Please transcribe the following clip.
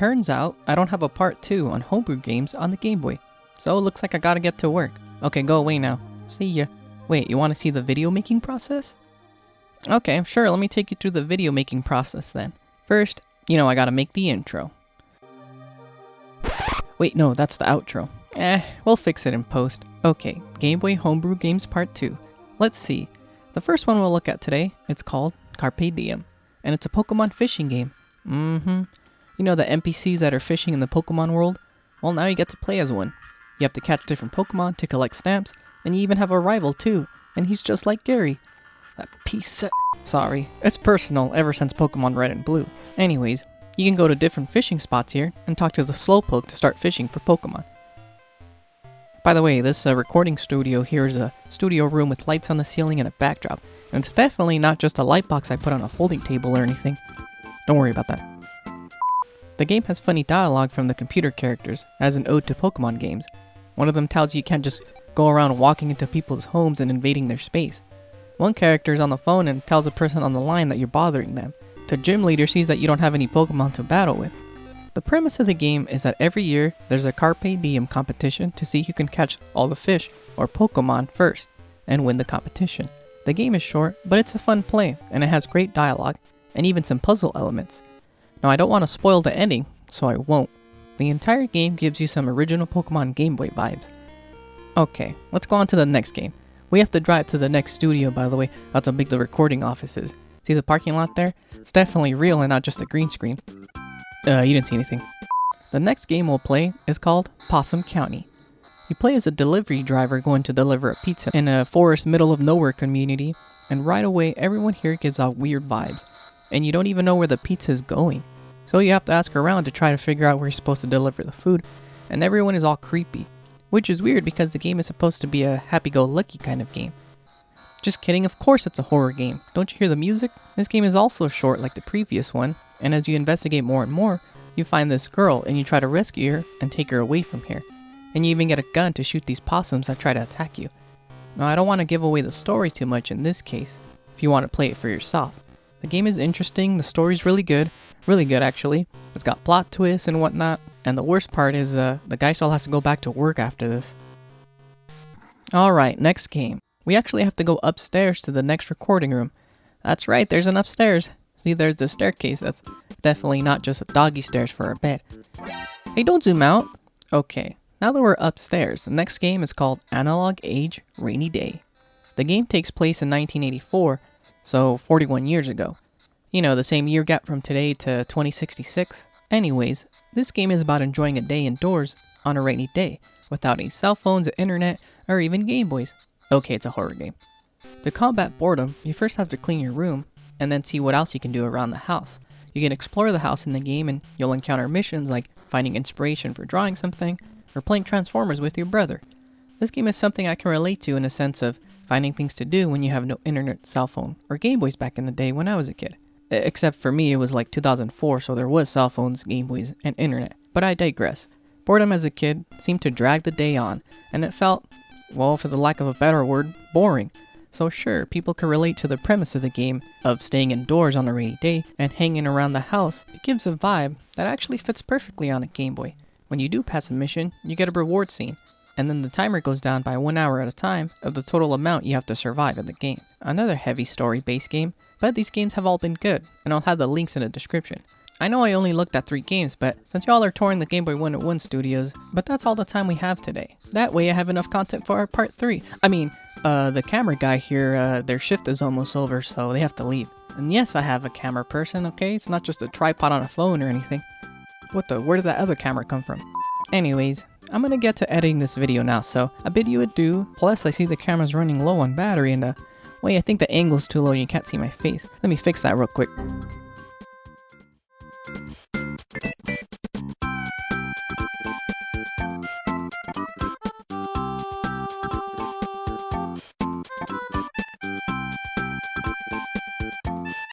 turns out I don't have a part 2 on Homebrew games on the Game Boy. So it looks like I gotta get to work. Okay, go away now. See ya. Wait, you wanna see the video making process? Okay, sure, let me take you through the video making process then. First, I gotta make the intro. Wait, no, that's the outro. We'll fix it in post. Okay, Game Boy Homebrew Games Part 2. Let's see. The first one we'll look at today, it's called Karpe Diem. And it's a Pokemon fishing game. You know the NPCs that are fishing in the Pokemon world? Well, now you get to play as one. You have to catch different Pokemon to collect stamps, and you even have a rival too, and he's just like Gary. That piece of... Sorry, it's personal ever since Pokemon Red and Blue. Anyways, you can go to different fishing spots here and talk to the Slowpoke to start fishing for Pokemon. By the way, this recording studio here is a studio room with lights on the ceiling and a backdrop, and it's definitely not just a light box I put on a folding table or anything. Don't worry about that. The game has funny dialogue from the computer characters, as an ode to Pokemon games. One of them tells you can't just go around walking into people's homes and invading their space. One character is on the phone and tells a person on the line that you're bothering them. The gym leader sees that you don't have any Pokemon to battle with. The premise of the game is that every year there's a Karpe Diem competition to see who can catch all the fish or Pokemon first and win the competition. The game is short, but it's a fun play and it has great dialogue and even some puzzle elements. Now I don't want to spoil the ending, so I won't. The entire game gives you some original Pokemon Game Boy vibes. Okay, let's go on to the next game. We have to drive to the next studio, by the way. That's how big the recording office is. See the parking lot there? It's definitely real and not just a green screen. You didn't see anything. The next game we'll play is called Opossum County. You play as a delivery driver going to deliver a pizza in a forest middle of nowhere community, and right away everyone here gives out weird vibes, and you don't even know where the pizza is going. So you have to ask around to try to figure out where you're supposed to deliver the food, and everyone is all creepy. Which is weird because the game is supposed to be a happy-go-lucky kind of game. Just kidding, of course it's a horror game. Don't you hear the music? This game is also short like the previous one, and as you investigate more and more, you find this girl and you try to rescue her and take her away from here. And you even get a gun to shoot these possums that try to attack you. Now I don't want to give away the story too much in this case, if you want to play it for yourself. The game is interesting, the story's really good actually. It's got plot twists and whatnot. And the worst part is the guy still has to go back to work after this. Alright, next game. We actually have to go upstairs to the next recording room. That's right, there's an upstairs. See, there's the staircase. That's definitely not just a doggy stairs for our bed. Hey, don't zoom out. Okay, now that we're upstairs, the next game is called Analog Age Rainy Day. The game takes place in 1984, so 41 years ago. You know, the same year gap from today to 2066. Anyways, this game is about enjoying a day indoors on a rainy day, without any cell phones, internet, or even Game Boys. Okay, it's a horror game. To combat boredom, you first have to clean your room, and then see what else you can do around the house. You can explore the house in the game, and you'll encounter missions like finding inspiration for drawing something, or playing Transformers with your brother. This game is something I can relate to in a sense of finding things to do when you have no internet, cell phone, or Game Boys back in the day when I was a kid. Except for me, it was like 2004, so there was cell phones, Game Boys, and internet. But I digress. Boredom as a kid seemed to drag the day on, and it felt, well, for the lack of a better word, boring. So sure, people can relate to the premise of the game of staying indoors on a rainy day and hanging around the house. It gives a vibe that actually fits perfectly on a Game Boy. When you do pass a mission, you get a reward scene, and then the timer goes down by 1 hour at a time of the total amount you have to survive in the game. Another heavy story-based game, but these games have all been good, and I'll have the links in the description. I know I only looked at 3 games, but since y'all are touring the Game Boy 101 studios, but that's all the time we have today. That way I have enough content for our part 3. The camera guy here, their shift is almost over, so they have to leave. And yes, I have a camera person, okay? It's not just a tripod on a phone or anything. Where did that other camera come from? Anyways, I'm gonna get to editing this video now, so I bid you adieu. Plus, I see the camera's running low on battery, and wait, I think the angle's too low and you can't see my face. Let me fix that real quick.